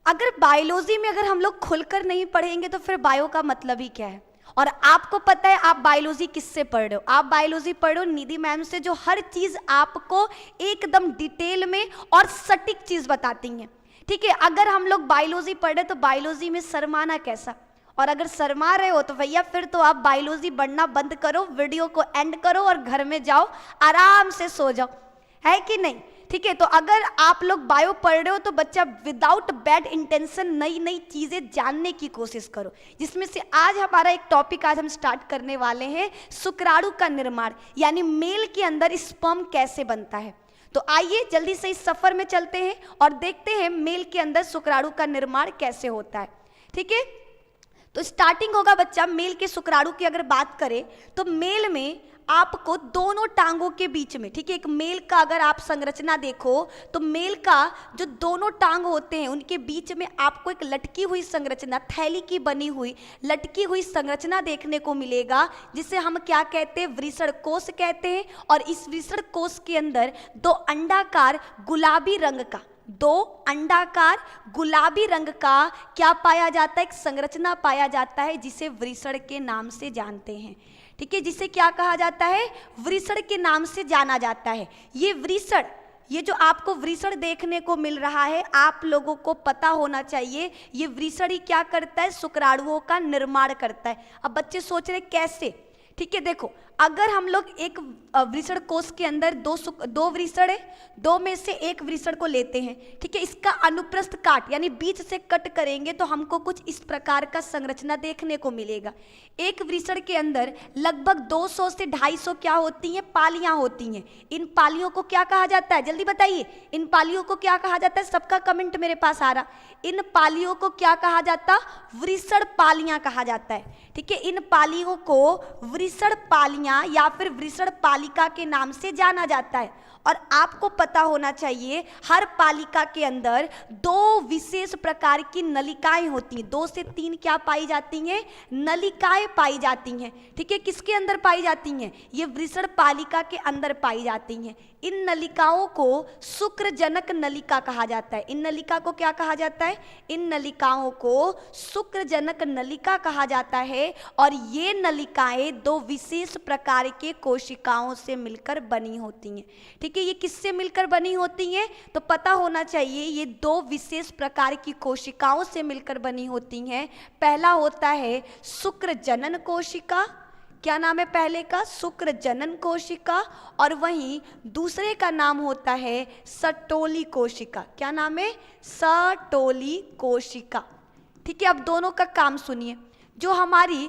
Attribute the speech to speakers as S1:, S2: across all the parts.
S1: अगर बायोलॉजी में अगर हम लोग खुलकर नहीं पढ़ेंगे तो फिर बायो का मतलब ही क्या है। और आपको पता है आप बायोलॉजी किससे पढ़ रहे हो? आप बायोलॉजी पढ़ रहे हो निधि मैम से, जो हर चीज आपको एकदम डिटेल में और सटीक चीज बताती हैं। ठीक है, अगर हम लोग बायोलॉजी पढ़ रहे तो बायोलॉजी में शर्माना कैसा? और अगर शर्मा रहे हो तो भैया फिर तो आप बायोलॉजी पढ़ना बंद करो, वीडियो को एंड करो और घर में जाओ आराम से सो जाओ, है कि नहीं? ठीक है, तो अगर आप लोग बायो पढ़ रहे हो तो बच्चा विदाउट बैड इंटेंशन नई नई चीजें जानने की कोशिश करो, जिसमें से आज हमारा एक टॉपिक आज हम स्टार्ट करने वाले हैं, शुक्राणु का निर्माण, यानी मेल के अंदर स्पर्म कैसे बनता है। तो आइए जल्दी से इस सफर में चलते हैं और देखते हैं मेल के अंदर शुक्राणु का निर्माण कैसे होता है। ठीक है, तो स्टार्टिंग होगा बच्चा मेल के शुक्राणु की अगर बात करें तो मेल में आपको दोनों टांगों के बीच में, ठीक है, एक मेल का अगर आप संरचना देखो तो मेल का जो दोनों टांग होते हैं उनके बीच में आपको एक लटकी हुई संरचना, थैली की बनी हुई लटकी हुई संरचना देखने को मिलेगा, जिसे हम क्या कहते हैं? वृषण कोश कहते हैं। और इस वृषण कोश के अंदर दो अंडाकार गुलाबी रंग का, दो अंडाकार गुलाबी रंग का क्या पाया जाता है? एक संरचना पाया जाता है जिसे वृषण के नाम से जानते हैं। ठीक है, जिसे क्या कहा जाता है? वृषण के नाम से जाना जाता है। ये वृषण, ये जो आपको वृषण देखने को मिल रहा है, आप लोगों को पता होना चाहिए ये वृषण ही क्या करता है? शुक्राणुओं का निर्माण करता है। अब बच्चे सोच रहे कैसे? ठीक है, देखो अगर हम लोग एक वृषण कोश के अंदर दो वृषण है, दो में से एक वृषण को लेते हैं, ठीक है, इसका अनुप्रस्थ काट यानी बीच से कट करेंगे तो हमको कुछ इस प्रकार का संरचना देखने को मिलेगा। एक वृषण के अंदर लगभग 200 से 250 क्या होती हैं? पालियां होती हैं। इन पालियों को क्या कहा जाता है? जल्दी बताइए, इन पालियों को क्या कहा जाता है? सबका कमेंट मेरे पास आ रहा। इन पालियों को क्या कहा जाता? वृषण पालियां कहा जाता है। ठीक है, इन पालियों को वृषण पालियां या फिर वृषण पालिका के नाम से जाना जाता है। और आपको पता होना चाहिए हर पालिका के अंदर दो विशेष प्रकार की नलिकाएं होती हैं, 2 से 3 क्या पाई जाती हैं? नलिकाएं पाई जाती हैं। ठीक है, किसके अंदर पाई जाती हैं? ये वृषण पालिका के अंदर पाई जाती हैं। इन नलिकाओं को शुक्रजनक नलिका कहा जाता है। इन नलिका को क्या कहा जाता है? इन नलिकाओं को शुक्रजनक नलिका कहा जाता है। और ये नलिकाएं दो विशेष प्रकार के कोशिकाओं से मिलकर बनी होती हैं। ठीक है, ये किससे मिलकर बनी होती हैं? तो पता होना चाहिए ये दो विशेष प्रकार की कोशिकाओं से मिलकर बनी होती हैं। पहला होता है शुक्रजनन कोशिका, क्या नाम है पहले का? शुक्रजनन कोशिका। और वहीं दूसरे का नाम होता है सटोली कोशिका। क्या नाम है? सटोली कोशिका। ठीक है, अब दोनों का काम सुनिए। जो हमारी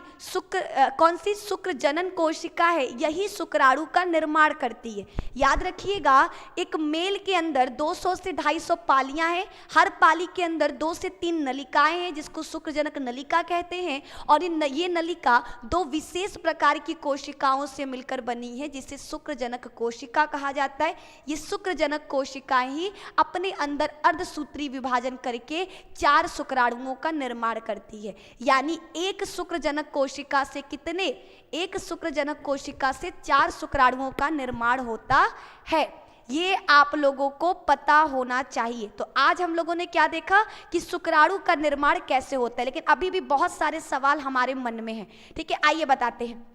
S1: कौन सी शुक्रजनन कोशिका है, यही शुक्राणु का निर्माण करती है। याद रखिएगा, एक मेल के अंदर 200 से 250 पालियां हैं। हर पाली के अंदर 2 से 3 नलिकाएं हैं, जिसको शुक्रजनक नलिका कहते हैं। और ये नलिका दो विशेष प्रकार की कोशिकाओं से मिलकर बनी है, जिसे शुक्रजनक कोशिका कहा जाता है। ये शुक्रजनक कोशिकाएं ही अपने अंदर अर्धसूत्री विभाजन करके 4 शुक्राणुओं का निर्माण करती है। यानी एक शुक्रजनक कोशिका से कितने? एक शुक्रजनक कोशिका से 4 शुक्राणुओं का निर्माण होता है। ये आप लोगों को पता होना चाहिए। तो आज हम लोगों ने क्या देखा कि शुक्राणु का निर्माण कैसे होता है, लेकिन अभी भी बहुत सारे सवाल हमारे मन में हैं। ठीक है, आइए बताते हैं।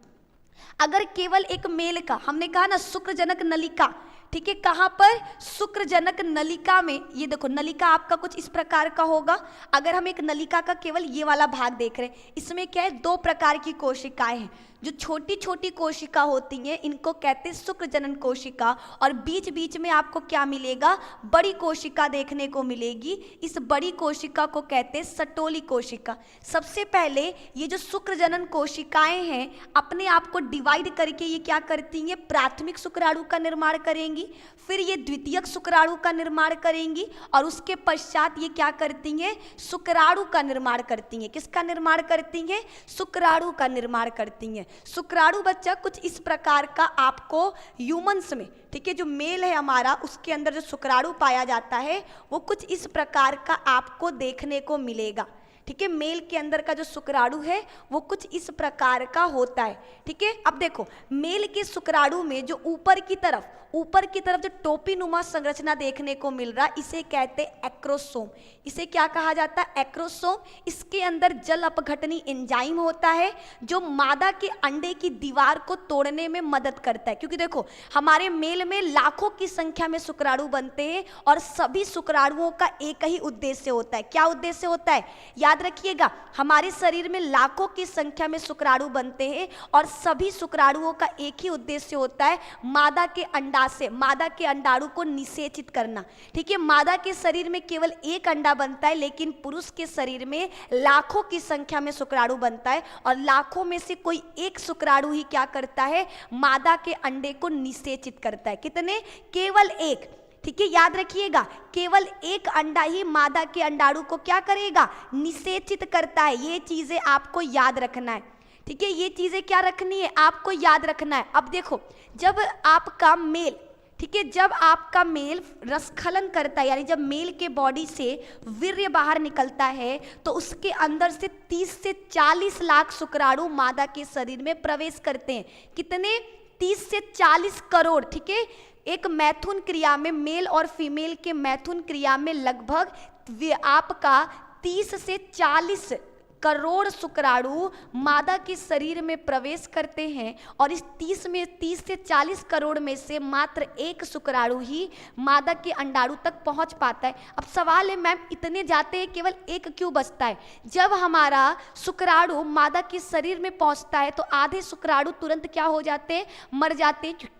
S1: अगर केवल एक मेल का, हमने कहा ना शुक्रजनक नलिका, ठीक है, कहाँ पर? शुक्रजनक नलिका में। ये देखो नलिका आपका कुछ इस प्रकार का होगा। अगर हम एक नलिका का केवल ये वाला भाग देख रहे हैं, इसमें क्या है? 2 प्रकार की कोशिकाएं हैं। जो छोटी छोटी कोशिका होती हैं इनको कहते हैं शुक्रजनन कोशिका। और बीच बीच में आपको क्या मिलेगा? बड़ी कोशिका देखने को मिलेगी। इस बड़ी कोशिका को कहते हैं सटोली कोशिका। सबसे पहले ये जो शुक्रजनन कोशिकाएं हैं अपने आप को डिवाइड करके ये क्या करती हैं? प्राथमिक शुक्राणु का निर्माण करेंगी, फिर ये द्वितीयक शुक्राणु का निर्माण करेंगी, और उसके पश्चात ये क्या करती हैं? शुक्राणु का निर्माण करती हैं। किसका निर्माण करती हैं? शुक्राणु का निर्माण करती हैं। शुक्राणु बच्चा कुछ इस प्रकार का आपको ह्यूमंस में, ठीक है, जो मेल है हमारा, उसके अंदर जो शुक्राणु पाया जाता है वो कुछ इस प्रकार का आपको देखने को मिलेगा। ठीक है। मेल के अंदर का जो शुक्राणु है वो कुछ इस प्रकार का होता है, ठीक है। अब देखो मेल के शुक्राणु में जो ऊपर की तरफ जो टोपी नुमा संरचना देखने को मिल रहा, इसे कहते हैं एक्रोसोम। इसे क्या कहा जाता है? एक्रोसोम। इसके अंदर जल अपघटनी एंजाइम होता है जो मादा के अंडे की दीवार को तोड़ने में मदद करता है, क्योंकि देखो हमारे मेल में लाखों की संख्या में शुक्राणु बनते हैं और सभी शुक्राणुओं का एक ही उद्देश्य होता है। क्या उद्देश्य होता है? याद रखिएगा, हमारे शरीर में लाखों की संख्या में शुक्राणु बनते हैं और सभी शुक्राणुओं का एक ही उद्देश्य होता है, मादा के मादा के अंडाणु को निषेचित करना, ठीक है। मादा के शरीर में केवल एक अंडा बनता है, लेकिन पुरुष के शरीर में लाखों की संख्या में शुक्राणु बनता है और लाखों में से कोई एक शुक्राणु ही क्या करता है? मादा के अंडे को निषेचित करता है। कितने? केवल एक, ठीक है। याद रखिएगा, केवल एक अंडा ही मादा के अंडाणु को क्या करेगा? निषेचित करता है। ये चीजें आपको याद रखना है, ठीक है। ये चीजें क्या रखनी है? आपको याद रखना है। अब देखो जब आपका मेल, ठीक है, जब आपका मेल रसखलन करता है, यानी जब मेल के बॉडी से वीर्य बाहर निकलता है, तो उसके अंदर से 30 से 40 लाख शुक्राणु मादा के शरीर में प्रवेश करते हैं। कितने? 30 से 40 करोड़, ठीक है। एक मैथुन क्रिया में, मेल और फीमेल के मैथुन क्रिया में लगभग आपका 30 से 40 करोड़ शुक्राणु मादा के शरीर में प्रवेश करते हैं और इस 30 से 40 करोड़ में से मात्र एक शुक्राणु ही मादा के अंडाणु तक पहुंच पाता है। अब सवाल है मैम इतने जाते हैं केवल एक क्यों बचता है? जब हमारा शुक्राणु मादा के शरीर में पहुंचता है तो आधे शुक्राणु तुरंत क्या हो जाते हैं? मर जाते हैं,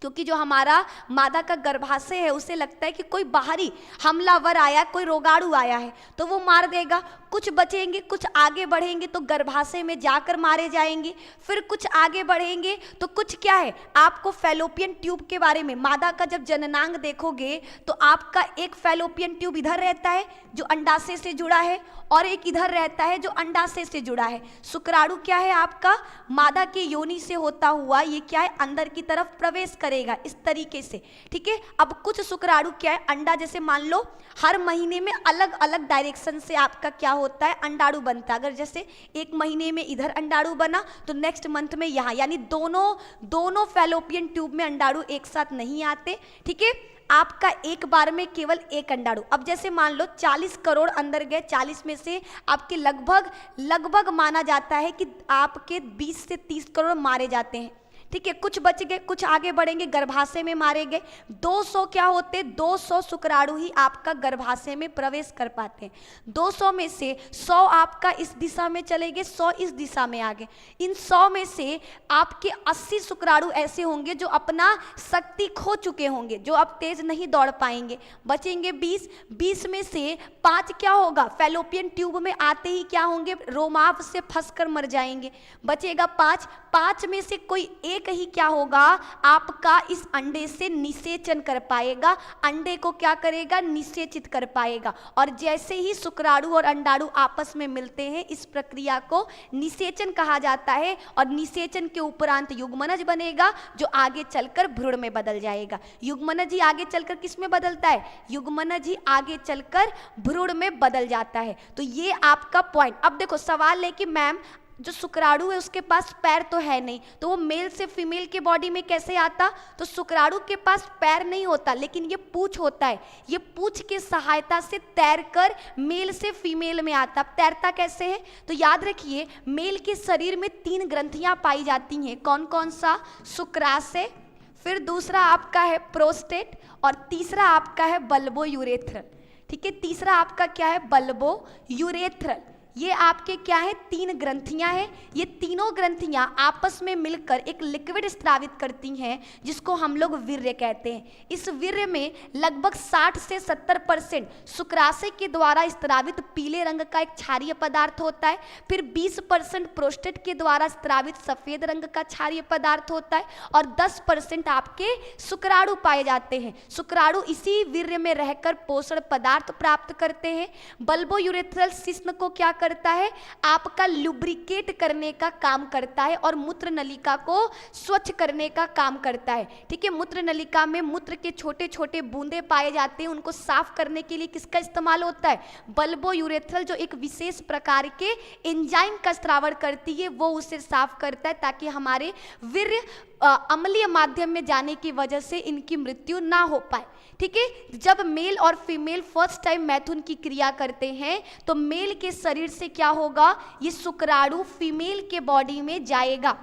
S1: क्योंकि जो हमारा मादा का गर्भाशय है उसे लगता है कि कोई बाहरी हमलावर आया, कोई रोगाणु आया है तो वो मार देगा। कुछ बचेंगे, कुछ आगे बढ़ेंगे तो गर्भाशय में जाकर मारे जाएंगे, फिर कुछ आगे बढ़ेंगे तो कुछ क्या है, आपको फैलोपियन ट्यूब के बारे में, मादा का जब जननांग देखोगे तो आपका एक फैलोपियन ट्यूब इधर रहता है जो अंडाशय से जुड़ा है और एक इधर रहता है जो अंडाशय से जुड़ा है। शुक्राणु क्या है आपका? मादा के योनि से होता हुआ ये क्या है? अंदर की तरफ प्रवेश करेगा इस तरीके से, ठीक है। अब कुछ शुक्राणु क्या है? अंडा, जैसे मान लो हर महीने में अलग अलग डायरेक्शन से आपका क्या होता है? अंडाणु बनता है। अगर जैसे एक महीने में इधर अंडाणु बना तो नेक्स्ट मंथ में यहाँ, यानी दोनों फैलोपियन ट्यूब में अंडाणु एक साथ नहीं आते, ठीक है। आपका एक बार में केवल एक अंडाणु। अब जैसे मान लो 40 करोड़ अंदर गए, 40 में से आपके लगभग माना जाता है कि आपके 20 से 30 करोड़ मारे जाते हैं, ठीक है। कुछ बच गए, कुछ आगे बढ़ेंगे, गर्भाशय में मारे गए। 200 क्या होते? 200 शुक्राणु ही आपका गर्भाशय में प्रवेश कर पाते हैं। 200 में से 100 आपका इस दिशा में चले गए, 100 इस दिशा में आ गए। इन 100 में से आपके 80 शुक्राणु ऐसे होंगे जो अपना शक्ति खो चुके होंगे, जो अब तेज नहीं दौड़ पाएंगे। बचेंगे 20 में से 5 क्या होगा? फैलोपियन ट्यूब में आते ही क्या होंगे? रोमांस से फंसकर मर जाएंगे। बचेगा 5 में से कोई एक ही क्या होगा? आपका इस अंडे से निषेचन कर पाएगा, अंडे को क्या करेगा? निषेचित कर पाएगा। और जैसे ही शुक्राणु और अंडाणु आपस में मिलते हैं, इस प्रक्रिया को निषेचन कहा जाता है और निषेचन के उपरांत युग्मनज बनेगा जो आगे चलकर भ्रूण में बदल जाएगा। युग्मनज ही आगे चलकर किस में बदलता है? युग्मनज ही आगे चलकर भ्रूण में बदल जाता है। तो ये आपका पॉइंट। अब देखो सवाल है कि मैम जो शुक्राणु है उसके पास पैर तो है नहीं, तो वो मेल से फीमेल के बॉडी में कैसे आता? तो शुक्राणु के पास पैर नहीं होता, लेकिन ये पूंछ होता है। ये पूंछ के सहायता से तैरकर मेल से फीमेल में आता। तैरता कैसे है? तो याद रखिए, मेल के शरीर में 3 ग्रंथियां पाई जाती हैं। कौन कौन सा? शुक्राशय, फिर दूसरा आपका है प्रोस्टेट और तीसरा आपका है बल्बो यूरेथ्रल, ठीक है। तीसरा आपका क्या है? Bulbo urethral. ये आपके क्या है? 3 ग्रंथियां हैं। ये तीनों ग्रंथियां आपस में मिलकर एक लिक्विड स्रावित करती हैं जिसको हम लोग वीर्य कहते हैं। इस वीर्य में लगभग 60 से 70% शुक्राशय के द्वारा स्रावित पीले रंग का एक क्षारीय पदार्थ होता है। फिर 20% प्रोस्टेट के द्वारा स्रावित सफेद रंग का क्षारीय पदार्थ होता है और 10% आपके शुक्राणु पाए जाते हैं। शुक्राणु इसी वीर्य में रहकर पोषण पदार्थ प्राप्त करते हैं। बल्बो यूरेथ्रल शिश्न को क्या करता है, आपका लुब्रिकेट करने का काम करता है और मूत्र नलिका को स्वच्छ करने का काम करता है। ठीक है, मूत्र नलिका में मूत्र के छोटे छोटे बूंदे पाए जाते हैं, उनको साफ करने के लिए किसका इस्तेमाल होता है? बल्बोयूरेथ्रल, जो एक विशेष प्रकार के एंजाइम का स्रावण करती है, वो उसे साफ करता है ताकि हमारे वीर्य अम्लीय माध्यम में जाने की वजह से इनकी मृत्यु ना हो पाए। ठीक है, जब मेल और फीमेल फर्स्ट टाइम मैथुन की क्रिया करते हैं तो मेल के शरीर से क्या होगा? ये शुक्राणु फीमेल के बॉडी में जाएगा।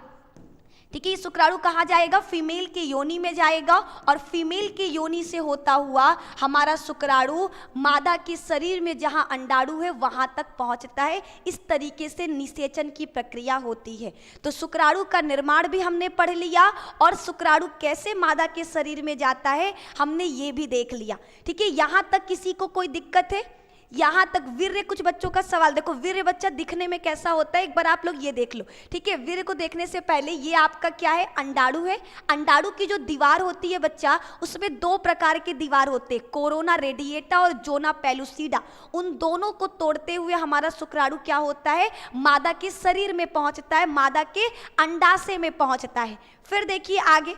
S1: ठीक है, ये शुक्राणु कहाँ जाएगा? फीमेल के योनि में जाएगा और फीमेल के योनि से होता हुआ हमारा शुक्राणु मादा के शरीर में जहाँ अंडाणु है वहाँ तक पहुँचता है। इस तरीके से निषेचन की प्रक्रिया होती है। तो शुक्राणु का निर्माण भी हमने पढ़ लिया और शुक्राणु कैसे मादा के शरीर में जाता है हमने ये भी देख लिया। ठीक है, यहाँ तक किसी को कोई दिक्कत है? यहाँ तक वीर्य, कुछ बच्चों का सवाल, देखो वीर्य बच्चा दिखने में कैसा होता है, एक बार आप लोग ये देख लो। ठीक है, वीर्य को देखने से पहले ये आपका क्या है? अंडाणु है। अंडाणु की जो दीवार होती है बच्चा, उसमें दो प्रकार के दीवार होते हैं, कोरोना रेडिएटा और जोना पेलुसिडा। उन दोनों को तोड़ते हुए हमारा शुक्राणु क्या होता है? मादा के शरीर में पहुंचता है, मादा के अंडाशय में पहुंचता है। फिर देखिए आगे,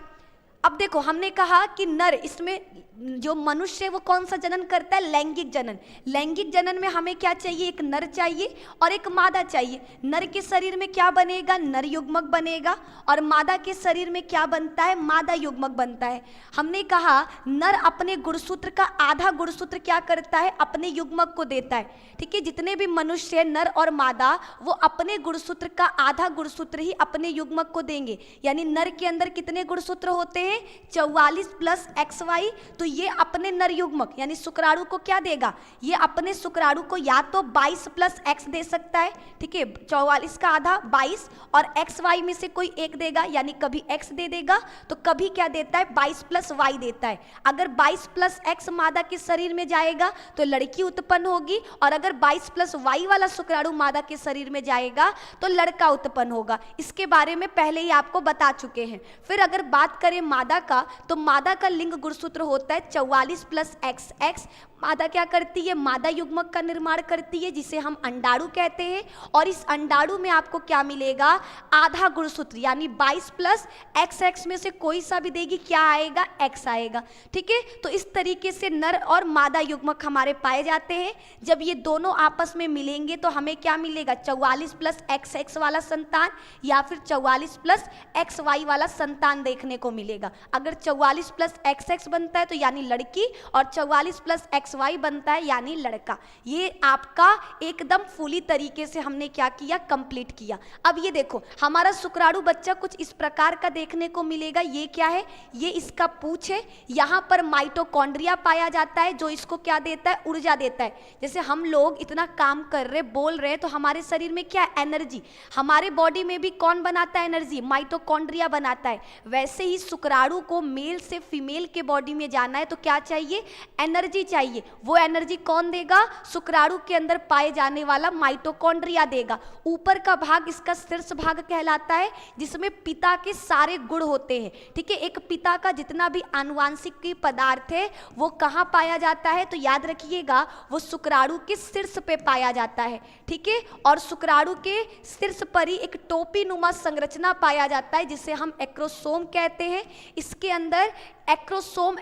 S1: अब देखो हमने कहा कि नर, इसमें जो मनुष्य है वो कौन सा जनन करता है? लैंगिक जनन। लैंगिक जनन में हमें क्या चाहिए? एक नर चाहिए और एक मादा चाहिए। नर के शरीर में क्या बनेगा? नर युग्मक बनेगा और मादा के शरीर में क्या बनता है? मादा युग्मक बनता है। हमने कहा नर अपने गुणसूत्र का आधा गुणसूत्र क्या करता है? अपने युग्मक को देता है। ठीक है, जितने भी मनुष्य है नर और मादा, वो अपने गुणसूत्र का आधा गुणसूत्र ही अपने युग्मक को देंगे। यानी नर के अंदर कितने गुणसूत्र होते हैं? 44 प्लस XY। तो ये अपने नर युग्मक यानी शुक्राणु को क्या देगा? ये अपने शुक्राणु को या तो 22 प्लस X दे सकता है। ठीक है, 44 का आधा 22 और XY में से कोई एक देगा, यानी कभी X दे देगा तो कभी क्या देता है? 22 प्लस Y देता है। अगर 22 प्लस X मादा के शरीर में जाएगा तो लड़की उत्पन्न होगी और अगर 22 प्लस Y वाला शुक्राणु मादा के शरीर में जाएगा तो लड़का उत्पन्न होगा। इसके बारे में पहले ही आपको बता चुके हैं। फिर अगर बात करें मादा का, तो मादा का लिंग गुणसूत्र होता है 44 प्लस XX। मादा क्या करती है? मादा युग्मक का निर्माण करती है जिसे हम अंडाणु कहते हैं और इस अंडाणु में आपको क्या मिलेगा? आधा गुणसूत्र यानी 22 प्लस XX में से कोई सा भी देगी, क्या आएगा? X आएगा। ठीक है, तो इस तरीके से नर और मादा युग्मक हमारे पाए जाते हैं। जब ये दोनों आपस में मिलेंगे तो हमें क्या मिलेगा? 44 प्लस XX वाला संतान या फिर 44 प्लस XY वाला संतान देखने को मिलेगा। अगर 44 प्लस XX बनता है तो यानी लड़की और 44 प्लस XY बनता है यानी लड़का। ये आपका एकदम फुली तरीके से हमने क्या किया? कंप्लीट किया। अब ये देखो हमारा शुक्राणु बच्चा कुछ इस प्रकार का देखने को मिलेगा। ये क्या है? ये इसका पूंछ है। यहाँ पर माइटोकॉन्ड्रिया पाया जाता है जो इसको क्या देता है? ऊर्जा देता है। जैसे हम लोग इतना काम कर रहे, बोल रहे हैं तो हमारे शरीर में क्या है? एनर्जी। हमारे बॉडी में भी कौन बनाता है एनर्जी? माइटोकॉन्ड्रिया बनाता है। वैसे ही शुक्राणु को मेल से फीमेल के बॉडी में जाना है तो क्या चाहिए? एनर्जी चाहिए। वो एनर्जी कौन देगा? शुक्राणु के अंदर पाए जाने वाला माइटोकॉन्ड्रिया देगा। ऊपर का भाग इसका शीर्ष भाग कहलाता है जिसमें पिता के सारे गुण होते हैं। ठीक है, एक पिता का जितना भी आनुवांशिक पदार्थ है वो कहाँ पाया जाता है? तो याद रखिएगा वो शुक्राणु के शीर्ष पे पाया जाता है। ठीक है, और शुक्राणु के शीर्ष पर ही एक टोपी नुमा संरचना पाया जाता है जिसे हम एक्रोसोम कहते हैं। इसके अंदर एक्रोसोम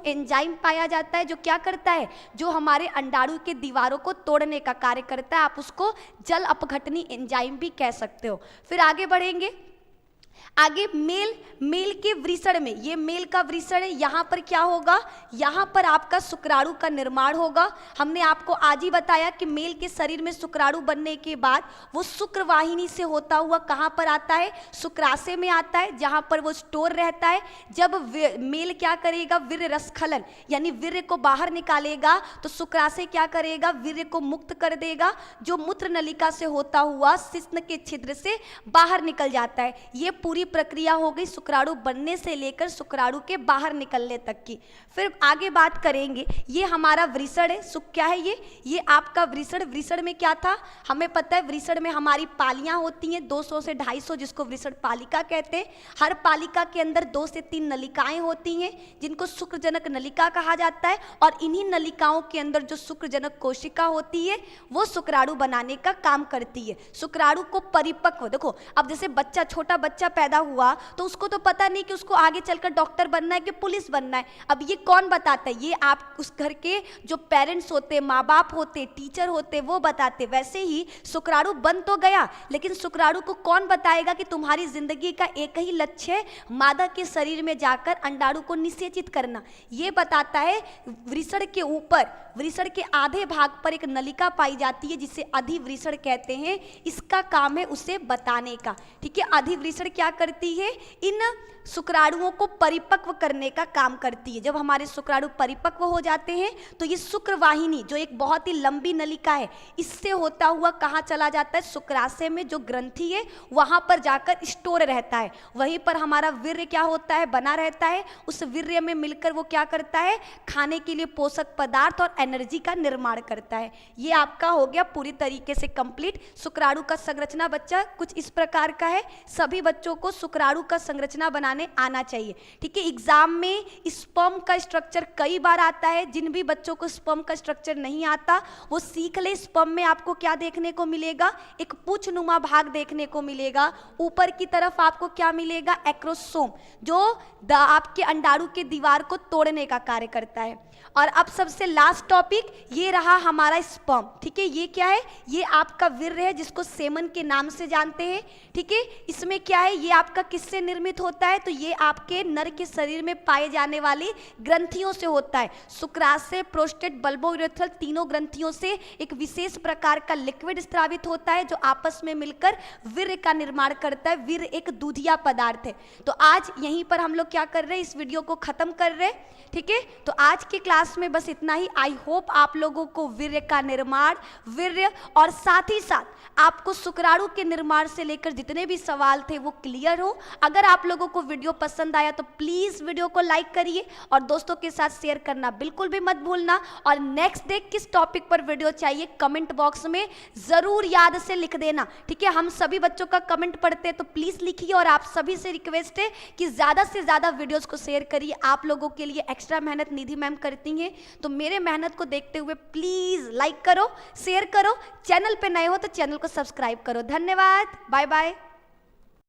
S1: एंजाइम पाया जाता है जो क्या करता है? जो हमारे अंडाणु के दीवारों को तोड़ने का कार्य करता है। आप उसको जल अपघटनी एंजाइम भी कह सकते हो। फिर आगे बढ़ेंगे। आगे मेल के वृषण में, ये मेल का वृषण है। यहाँ पर क्या होगा? यहाँ पर आपका शुक्राणु का निर्माण होगा। हमने आपको आज ही बताया कि मेल के शरीर में शुक्राणु बनने के बाद वो शुक्रवाहिनी से होता हुआ कहाँ पर आता है? शुक्राशय में आता है जहाँ पर वो स्टोर रहता है। जब मेल क्या करेगा? वीर्य रसखलन यानी वीर्य को बाहर निकालेगा तो शुक्राशय क्या करेगा? वीर्य को मुक्त कर देगा जो मूत्र नलिका से होता हुआ शिश्न के छिद्र से बाहर निकल जाता है। ये पूरी प्रक्रिया हो गई शुक्राणु बनने से लेकर शुक्राणु के बाहर निकलने तक की। फिर आगे बात करेंगे, ये हमारा वृषण है। क्या है ये आपका वृषण। वृषण में क्या था, हमें पता है वृषण में हमारी पालियां होती हैं 200 से 250, जिसको वृषण पालिका कहते हैं। हर पालिका के अंदर 2 से 3 नलिकाएं होती हैं जिनको शुक्रजनक नलिका कहा जाता है, और इन्हीं नलिकाओं के अंदर जो शुक्रजनक कोशिका होती है वो शुक्राणु बनाने का काम करती है। शुक्राणु को परिपक्व, देखो अब जैसे बच्चा, छोटा बच्चा पैदा हुआ तो उसको तो पता नहीं कि उसको आगे चलकर डॉक्टर बनना है कि पुलिस बनना है। अब ये कौन बताता है, ये आप उस घर के जो पेरेंट्स होते, माँ बाप होते, टीचर होते, वो बताते। वैसे ही शुक्राणु बन तो गया, लेकिन शुक्राणु को कौन बताएगा कि तुम्हारी जिंदगी का एक ही लक्ष्य है, मादा के शरीर में जाकर अंडाणु को निषेचित करना। ये बताता है वृषण के ऊपर, वृषण के आधे भाग पर एक नलिका पाई जाती है जिसे अधिवृषण कहते हैं। इसका काम है उसे बताने का, ठीक है। अधिवृषण क्या करती है, इन शुक्राणुओं को परिपक्व करने का काम करती है। जब हमारे शुक्राणु परिपक्व हो जाते हैं तो ये शुक्रवाहिनी, जो एक बहुत ही लंबी नलिका है, इससे होता हुआ कहाँ चला जाता है, शुक्राशय में जो ग्रंथि है वहां पर जाकर स्टोर रहता है। वहीं पर हमारा वीर्य क्या होता है, बना रहता है। उस वीर्य में मिलकर वो क्या करता है, खाने के लिए पोषक पदार्थ और एनर्जी का निर्माण करता है। ये आपका हो गया पूरी तरीके से कंप्लीट। शुक्राणु का संरचना बच्चा कुछ इस प्रकार का है। सभी बच्चों को शुक्राणु का संरचना बनाने आना चाहिए, ठीक है। एग्जाम में स्पर्म का स्ट्रक्चर कई बार आता है। जिन भी बच्चों को स्पर्म का स्ट्रक्चर नहीं आता वो सीख ले। स्पर्म में आपको क्या देखने को मिलेगा, एक पूछनुमा भाग देखने को मिलेगा। ऊपर की तरफ आपको क्या मिलेगा, एक्रोसोम, जो आपके अंडाणु के दीवार को तोड़ने का कार्य करता है। और अब सबसे लास्ट टॉपिक ये रहा हमारा स्पर्म, ठीक है। ये क्या है, ये आपका वीर्य है जिसको सेमन के नाम से जानते हैं, ठीक है। इसमें क्या है, ये आपका किससे निर्मित होता है, तो ये आपके नर के शरीर में पाए जाने वाली ग्रंथियों से होता है। शुक्राशय, प्रोस्टेट, बल्बोयूरेथ्रल, तीनों ग्रंथियों से एक विशेष प्रकार का लिक्विड स्रावित होता है जो आपस में मिलकर वीर्य का निर्माण करता है। वीर्य एक दूधिया पदार्थ है। तो आज यहीं पर हम लोग क्या कर रहे हैं, इस वीडियो को खत्म कर रहे हैं, ठीक है। तो आज की क्लास में बस इतना ही। आई होप आप लोगों को वीर्य का निर्माण, वीर्य और साथ ही साथ आपको शुक्राणु के निर्माण से लेकर जितने भी सवाल थे वो क्लियर हो। अगर आप लोगों को वीडियो पसंद आया तो प्लीज वीडियो को लाइक करिए और दोस्तों के साथ शेयर करना बिल्कुल भी मत भूलना। और नेक्स्ट डे किस टॉपिक पर वीडियो चाहिए कमेंट बॉक्स में जरूर याद से लिख देना, ठीक है। हम सभी बच्चों का कमेंट पढ़ते हैं तो प्लीज लिखिए। और आप सभी से रिक्वेस्ट है कि ज्यादा से ज्यादा वीडियोस को शेयर करिए। आप लोगों के लिए एक्स्ट्रा मेहनत निधि मैम करती हैं, तो मेरे मेहनत को देखते हुए प्लीज लाइक करो, शेयर करो। चैनल पे नए हो तो चैनल को सब्सक्राइब करो। धन्यवाद, बाय बाय।